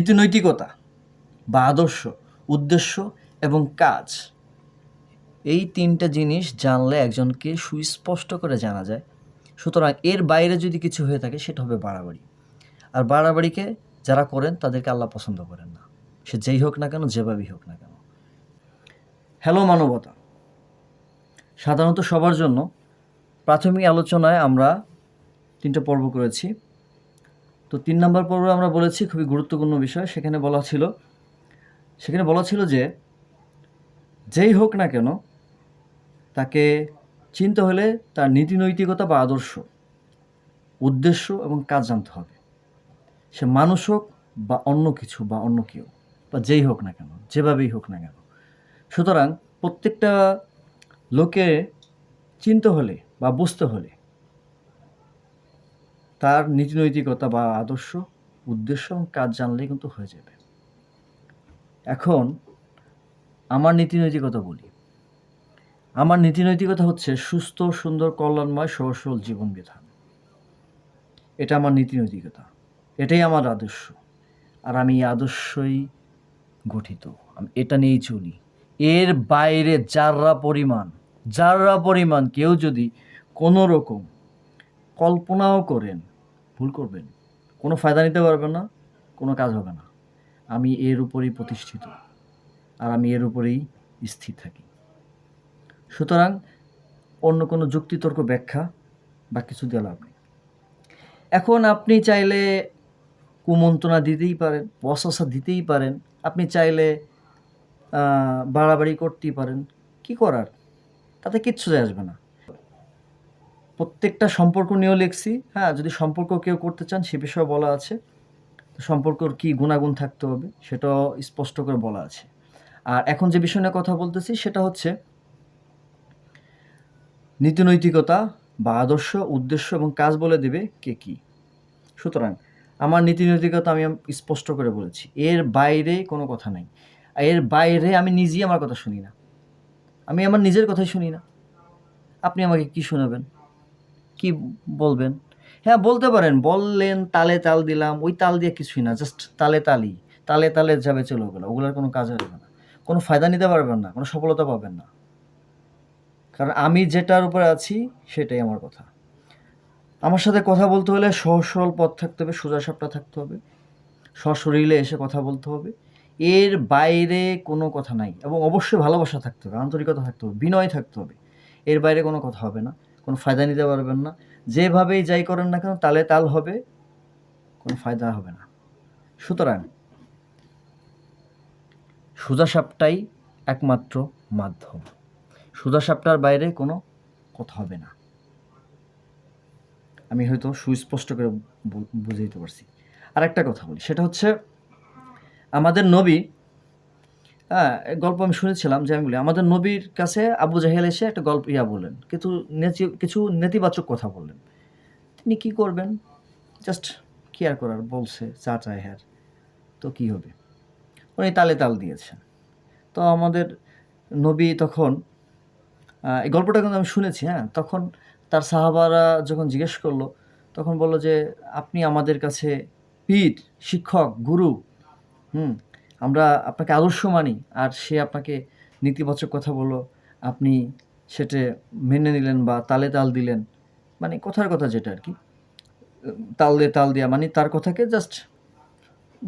নীতিনৈতিকতা বা আদর্শ, উদ্দেশ্য এবং কাজ, এই তিনটা জিনিস জানলে একজনকে সুস্পষ্ট করে জানা যায়। সুতরাং এর বাইরে যদি কিছু হয়ে থাকে সেটা হবে বাড়াবাড়ি। আর বাড়াবাড়িকে যারা করেন তাদেরকে আল্লাহ পছন্দ করেন না, সে যেই হোক না কেন, যেভাবেই হোক না কেন। হ্যালো মানবতা। সাধারণত সবার জন্য প্রাথমিক আলোচনায় আমরা 3টা পর্ব করেছি। তো 3 নম্বর পর্বে আমরা বলেছি খুবই গুরুত্বপূর্ণ বিষয়। সেখানে বলা ছিল যে যেই হোক না কেন তাকে চিনতে হলে তার নীতিনৈতিকতা বা আদর্শ, উদ্দেশ্য এবং কাজ জানতে হবে। সে মানুষ হোক বা অন্য কিছু বা অন্য কেউ, বা যেই হোক না কেন, যেভাবেই হোক না কেন। সুতরাং প্রত্যেকটা লোকে চিনতে হলে বা বুঝতে হলে তার নীতিনৈতিকতা বা আদর্শ, উদ্দেশ্য এবং কাজ জানলেই কিন্তু হয়ে যাবে। এখন আমার নীতিনৈতিকতা বলি। আমার নীতিনৈতিকতা হচ্ছে সুস্থ, সুন্দর, কল্যাণময়, সহজ সরল জীবন বিধান। এটা আমার নীতিনৈতিকতা, এটাই আমার আদর্শ। আর আমি এই আদর্শই গঠিত, আমি এটা নিয়েই চলি। এর বাইরে যাররা পরিমাণ কেউ যদি কোনো রকম কল্পনাও করেন, ভুল করবেন, কোনো ফায়দা নিতে পারবেন না, কোনো কাজ হবে না। আমি এর উপরেই প্রতিষ্ঠিত, আর আমি এর উপরেই স্থির থাকি। সুতরাং অন্য কোনো যুক্তিতর্ক, ব্যাখ্যা বা কিছু দিয়ে লাভ নেই। এখন আপনি চাইলে কুমন্ত্রণা দিতেই পারেন, ওয়াসওয়াসা দিতেই পারেন, আপনি চাইলে বাড়াবাড়ি করতেই পারেন। কি করার, তাতে কিচ্ছু যায় আসবে না। প্রত্যেকটা সম্পর্ক নিয়েও লিখছি। হ্যাঁ, যদি সম্পর্ক কেউ করতে চান সে বিষয়ে বলা আছে। সম্পর্কর কী গুণাগুণ থাকতে হবে সেটাও স্পষ্ট করে বলা আছে। আর এখন যে বিষয় নিয়ে কথা বলতেছি সেটা হচ্ছে নীতিনৈতিকতা বা আদর্শ, উদ্দেশ্য এবং কাজ বলে দেবে কে কী। সুতরাং আমার নীতিনৈতিকতা আমি স্পষ্ট করে বলেছি, এর বাইরে কোনো কথা নাই। এর বাইরে আমি নিজেই আমার কথা শুনি না, আমি আমার নিজের কথাই শুনি না। আপনি আমাকে কি শোনাবেন, কি বলবেন? হ্যাঁ বলতে পারেন, বললেন, তালে তাল দিলাম, ওই তাল দিয়ে কিছুই না, জাস্ট তালে তালে যাবে, চলে গেলো, ওগুলোর কোনো কাজ হবে না, কোনো ফায়দা নিতে পারবেন না, কোনো সফলতা পাবেন না। কারণ আমি যেটার উপরে আছি সেটাই আমার কথা। আমার সাথে কথা বলতে হলে সহজ সরল পথ থাকতে হবে, সোজা সাপটা থাকতে হবে, সশরীরে এসে কথা বলতে হবে। এর বাইরে কোনো কথা নাই। এবং অবশ্যই ভালোবাসা থাকতে হবে, আন্তরিকতা থাকতে হবে, বিনয় থাকতে হবে। এর বাইরে কোনো কথা হবে না, কোনো ফায়দা নিতে পারবেন না। যেভাবেই যাই করেন না কেন তালে তাল হবে, কোনো ফায়দা হবে না। সুতরাং সোজা সাপটাই একমাত্র মাধ্যম, সোজা সাপটার বাইরে কোনো কথা হবে না। আমি হয়তো সুস্পষ্ট করে বুঝে দিতে পারছি। আর একটা কথা বলি, সেটা হচ্ছে আমাদের নবী, হ্যাঁ, গল্প আমি শুনেছিলাম যে, আমি বলি, আমাদের নবীর কাছে আবু জাহেল এসে একটা গল্প বললেন, কিছু নেতিবাচক কথা বললেন। তিনি কি করবেন? জাস্ট কেয়ার করার, বলছে চা চায় হ্যাঁ, তো কি হবে, উনি তালে তাল দিয়েছেন। তো আমাদের নবী তখন, এই গল্পটা কিন্তু আমি শুনেছি, হ্যাঁ, তখন তার সাহাবারা যখন জিজ্ঞেস করলো, তখন বলল যে আপনি আমাদের কাছে পীর, শিক্ষক, গুরু, আমরা আপনাকে আদর্শ মানি, আর সে আপনাকে নেতিবাচক কথা বললো, আপনি সেটা মেনে নিলেন বা তালে তাল দিলেন। মানে কথার কথা যেটা আর কি, তাল দেওয়া মানে তার কথাকে জাস্ট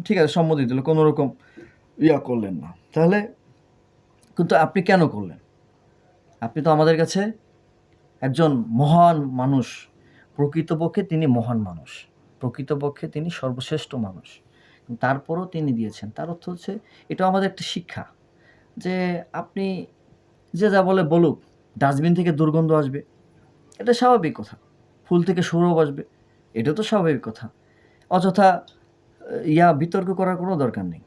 ঠিক আছে সম্মতি দিল, কোনো রকম করলেন না। তাহলে কিন্তু আপনি কেন করলেন? আপনি তো আমাদের কাছে একজন মহান মানুষ, প্রকৃতপক্ষে তিনি মহান মানুষ, প্রকৃতপক্ষে তিনি সর্বশ্রেষ্ঠ মানুষ, তারপরও তিনি দিয়েছেন। তার অর্থ হচ্ছে এটা আমাদের একটা শিক্ষা যে আপনি যে যা বলে বলুক, ডাস্টবিন থেকে দুর্গন্ধ আসবে, এটা স্বাভাবিক কথা। ফুল থেকে সৌরভ আসবে, এটা তো স্বাভাবিক কথা। অযথা বিতর্ক করার কোনো দরকার নেই।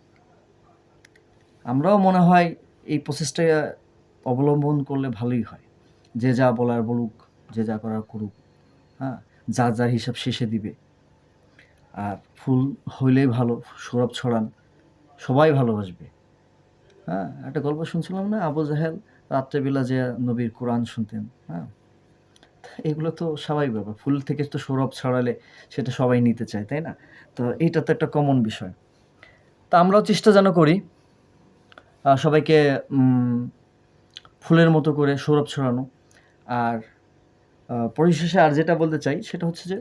আমরাও মনে হয় এই প্রসেসটা অবলম্বন করলে ভালোই হয়। যে যা বলার বলুক, যে যা করার করুক, হ্যাঁ, যার হিসাব শেষে দিবে। আর ফুল হইলেই ভালো, সৌরভ ছড়ান, সবাই ভালোবাসবে। হ্যাঁ, একটা গল্প শুনছিলাম না, আবু জাহেল রাত্রেবেলা যে নবীর কোরআন শুনতেন। হ্যাঁ, এগুলো তো স্বাভাবিক ব্যাপার, ফুল থেকে তো সৌরভ ছড়ালে সেটা সবাই নিতে চায়, তাই না? তো এইটা তো একটা কমন বিষয়। তা আমরাও চেষ্টা যেন করি সবাইকে ফুলের মতো করে সৌরভ ছড়ানো। আর পরিশেষে আর যেটা বলতে চাই সেটা হচ্ছে যে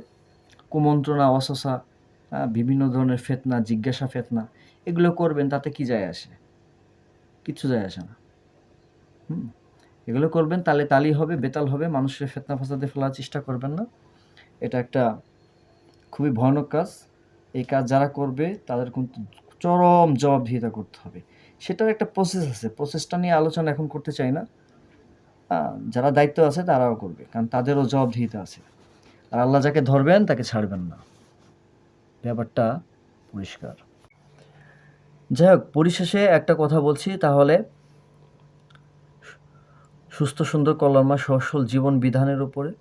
কুমন্ত্রণা, ওয়াসওয়াসা, বিভিন্ন ধরনের ফিতনা, জিজ্ঞাসা ফিতনা এগুলো করবেন, তাতে কি যায় আসে? কিচ্ছু যায় আসে না। এগুলো করবেন তালে তালি হবে, বেতাল হবে, মানুষের ফিতনা ফাসাদে ফেলার চেষ্টা করবেন না। এটা একটা খুবই ভয়ানক কাজ। এই কাজ যারা করবে তাদের কিন্তু চরম জবাবদিহিতা করতে হবে। সেটার একটা প্রসেস আছে, প্রসেসটা নিয়ে আলোচনা এখন করতে চাই না। যারা দায়িত্ব আছে তারাও করবে, কারণ তাদেরও জবাবদিহিতা আছে। আর আল্লাহ যাকে ধরবেন তাকে ছাড়বেন না, ব্যাপারটা পরিষ্কার। যাই হোক, পরিশেষে একটা কথা বলছি তাহলে, সুস্থ সুন্দর কল্যাণময় সহসল জীবন বিধানের উপরে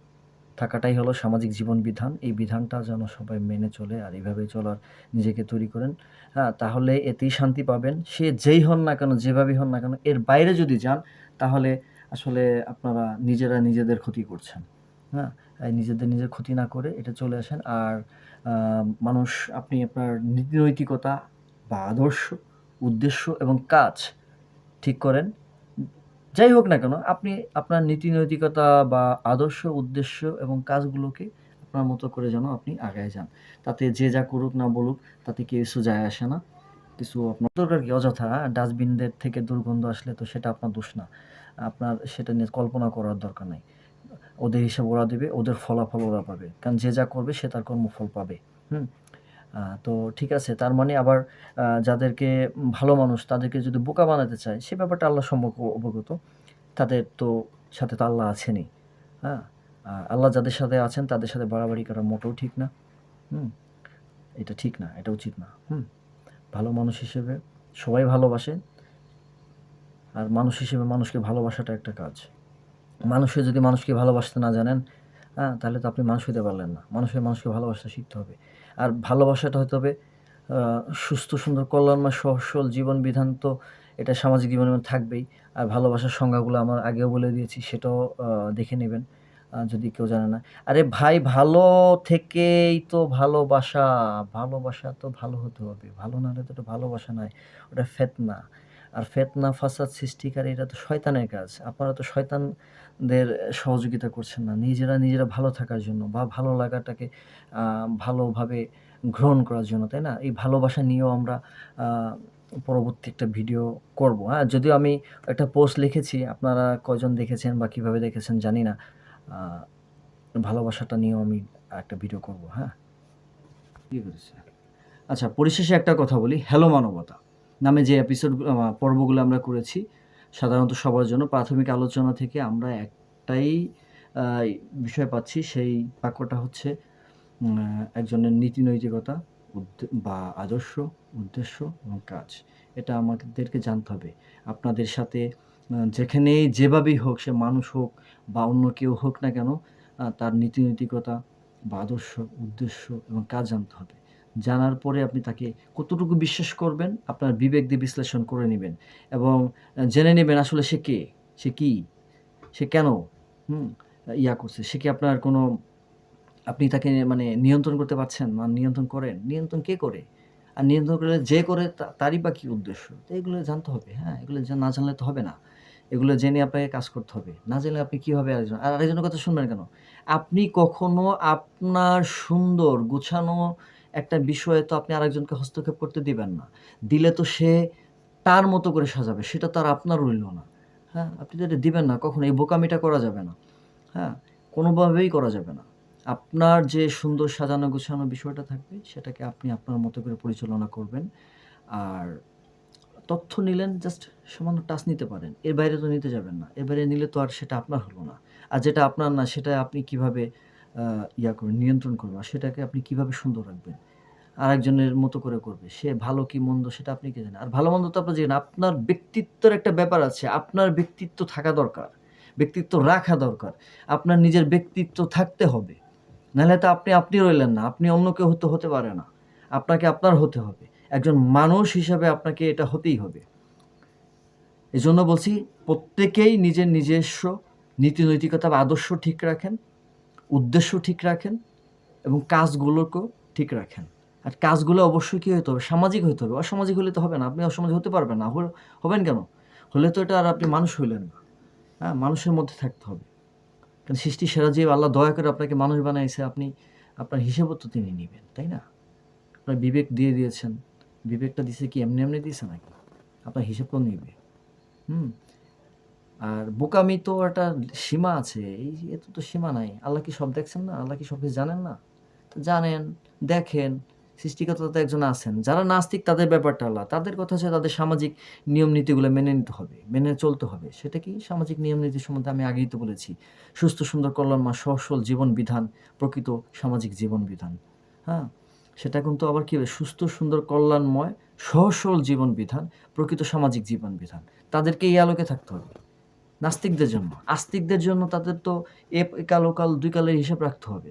থাকাটাই হলো সামাজিক জীবন বিধান। এই বিধানটা যেন সবাই মেনে চলে আর এইভাবে চলার নিজেকে তৈরি করেন। তাহলে এতেই শান্তি পাবেন। সে যেই হন না কেন, যেভাবেই হন না কেন, এর বাইরে যদি যান তাহলে আসলে আপনারা নিজেরা নিজেদের ক্ষতি করছেন। নিজের ক্ষতি না করে এটা চলে আসেন। আর মানুষ, আপনি আপনার নীতিনৈতিকতা বা আদর্শ, উদ্দেশ্য এবং কাজ ঠিক করেন। যাই হোক না কেন, আপনি আপনার নীতি নৈতিকতা বা আদর্শ, উদ্দেশ্য এবং কাজগুলোকে আপনার মতো করে যেন আপনি আগায় যান। তাতে যে যা করুক না বলুক তাতে কিছু যায় আসে না। কিছু আপনার দরকার কি অযথা ডাস্টবিনদের থেকে দুর্গন্ধ আসলে তো সেটা আপনার দোষ না। আপনার সেটা নিয়ে কল্পনা করার দরকার নাই। ওদের হিসাব ওরা দেবে, ওদের ফলাফল ওরা পাবে, কারণ যে যা করবে সে তার কর্মফল পাবে। তো ঠিক আছে, তার মানে আবার যাদেরকে ভালো মানুষ তাদেরকে যদি বোকা বানাতে চায়, সে ব্যাপারটা আল্লাহ সম্পর্ক অবগত। তাদের তো সাথে তো আল্লাহ আছেনই। আল্লাহ যাদের সাথে আছেন তাদের সাথে বাড়াবাড়ি করা মোটেও ঠিক না। এটা ঠিক না, এটা উচিত না। ভালো মানুষ হিসেবে সবাই ভালোবাসে, আর মানুষ হিসেবে মানুষকে ভালোবাসাটা একটা কাজ। মানুষে যদি মানুষকে ভালোবাসতে না জানেন, তাহলে তো আপনি মানুষ হতে পারলেন না। মানুষকে ভালোবাসতে শিখতে হবে। আর ভালোবাসাটা হতে হবে সুস্থ সুন্দর কল্যাণময় সহসল জীবন বিধান, তো এটা সামাজিক জীবনের মধ্যে থাকবেই। আর ভালোবাসার সংজ্ঞাগুলো আমার আগেও বলে দিয়েছি, সেটাও দেখে নেবেন যদি কেউ জানে না। আরে ভাই, ভালো থেকেই তো ভালোবাসা। ভালোবাসা তো ভালো হতে হবে, ভালো না হলে তো ওটা ভালোবাসা নয়, ওটা ফিতনা। আর ফিতনা ফাসাদ সৃষ্টিকারী এটা তো শয়তানের কাজ। আপনারা তো শয়তানদের সহযোগিতা করছেন না, নিজেরা ভালো থাকার জন্য বা ভালো লাগাটাকে ভালোভাবে গ্রহণ করার জন্য, তাই না? এই ভালোবাসা নিয়েও আমরা পরবর্তী একটা ভিডিও করব। যদিও আমি একটা পোস্ট লিখেছি, আপনারা কয়জন দেখেছেন বা কীভাবে দেখেছেন জানি না। ভালোবাসাটা নিয়েও আমি একটা ভিডিও করব। আচ্ছা, পরিশেষে একটা কথা বলি। হ্যালো মানবতা নামে যে পর্বগুলো আমরা করেছি সাধারণত সবার জন্য, প্রাথমিক আলোচনা থেকে আমরা একটাই বিষয় পাচ্ছি। সেই বাক্যটা হচ্ছে একজনের নীতি নৈতিকতা বা আদর্শ, উদ্দেশ্য এবং কাজ। এটা আমাদেরকে জানতে হবে। আপনাদের সাথে যেখানেই যেভাবেই হোক, সে মানুষ হোক বা অন্য কেউ হোক না কেন, তার নীতি নৈতিকতা বা আদর্শ, উদ্দেশ্য এবং কাজ জানতে হবে। জানার পরে আপনি তাকে কতটুকু বিশ্বাস করবেন আপনার বিবেক দিয়ে বিশ্লেষণ করে নেবেন এবং জেনে নেবেন আসলে সে কে, সে কী, সে কেন করছে। সে কি আপনার কোনো, আপনি তাকে মানে নিয়ন্ত্রণ করতে পারছেন? নিয়ন্ত্রণ করেন? নিয়ন্ত্রণ কে করে? আর নিয়ন্ত্রণ করলে যে করে তারই বা কী উদ্দেশ্য? তো এগুলো জানতে হবে। এগুলো না জানলে তো হবে না। এগুলো জেনে আপনাকে কাজ করতে হবে। না জেনে আপনি কীভাবে আরেকজনের কথা শুনবেন কেন? আপনি কখনো আপনার সুন্দর গোছানো একটা বিষয়ে তো আপনি আরেকজনকে হস্তক্ষেপ করতে দিবেন না। দিলে তো সে তার মতো করে সাজাবে, সেটা তো আর আপনার রইল না। আপনি তো এটা দিবেন না কখনো। এই বোকামিটা করা যাবে না। কোনোভাবেই করা যাবে না। আপনার যে সুন্দর সাজানো গোছানো বিষয়টা থাকবে সেটাকে আপনি আপনার মতো করে পরিচালনা করবেন। আর তথ্য নিলেন, জাস্ট সামান্য টাচ নিতে পারেন, এর বাইরে তো নিতে যাবেন না। এর বাইরে নিলে তো আর সেটা আপনার হলো না। আর যেটা আপনার না সেটা আপনি কীভাবে করবেন, নিয়ন্ত্রণ করবেন, আর সেটাকে আপনি কীভাবে সুন্দর রাখবেন? আরেকজনের মতো করে করবে। সে ভালো কি মন্দ সেটা আপনি কে জানেন? আর ভালো মন্দ তো আপনি জানেন। আপনার ব্যক্তিত্বের একটা ব্যাপার আছে। আপনার ব্যক্তিত্ব থাকা দরকার, ব্যক্তিত্ব রাখা দরকার। আপনার নিজের ব্যক্তিত্ব থাকতে হবে। নাহলে তো আপনি রইলেন না। আপনি অন্য কেউ হতে পারে না। আপনাকে আপনার হতে হবে। একজন মানুষ হিসাবে আপনাকে এটা হতেই হবে। এজন্য বলছি, প্রত্যেকেই নিজের নিজস্ব নীতি নৈতিকতা বা আদর্শ ঠিক রাখেন, উদ্দেশ্য ঠিক রাখেন এবং কাজগুলোকেও ঠিক রাখেন। আর কাজগুলো অবশ্যই কী হতে হবে, সামাজিক হতে হবে। অসামাজিক হলে তো হবে না, আপনি অসামাজিক হতে পারবেন না। হবেন কেন? হলে তো এটা আর আপনি মানুষ হইলেন না। হ্যাঁ, মানুষের মধ্যে থাকতে হবে। কারণ সৃষ্টি সেরা জীব, আল্লাহ দয়া করে আপনাকে মানুষ বানাইছে, আপনি আপনার হিসেবও তো তিনি নিবেন, তাই না? আপনার বিবেক দিয়ে দিয়েছেন, বিবেকটা দিছে কি এমনি এমনি দিছে নাকি? আপনার হিসেব তো নিবে। হুম। আর বোকামি তো একটা সীমা আছে, এই এত তো সীমা নাই। আল্লাহ কি সব দেখছেন না? আল্লাহ কি সব কিছু জানেন না? তো জানেন, দেখেন, সৃষ্টিকর্তা তো একজন আছেন। যারা নাস্তিক তাদের ব্যাপারটা আলাদা। তাদের কথা হচ্ছে তাদের সামাজিক নিয়ম নীতিগুলো মেনে নিতে হবে, মেনে চলতে হবে। সেটা কি? সামাজিক নিয়ম নীতি সম্বন্ধে আমি আগেই তো বলেছি। সুস্থ সুন্দর কল্যাণময় সহজ জীবন বিধান, প্রকৃত সামাজিক জীবন বিধান। হ্যাঁ? সেটা কিন্তু আবার কি হবে? সুস্থ সুন্দর কল্যাণময় সহজ সরল জীবন বিধান, প্রকৃত সামাজিক জীবন বিধান। তাদেরকে এই আলোকে থাকতে হবে। নাস্তিকদের জন্য, আস্তিকদের জন্য তাদের তো এ কাল ও কাল ২ কালের হিসাব রাখতে হবে।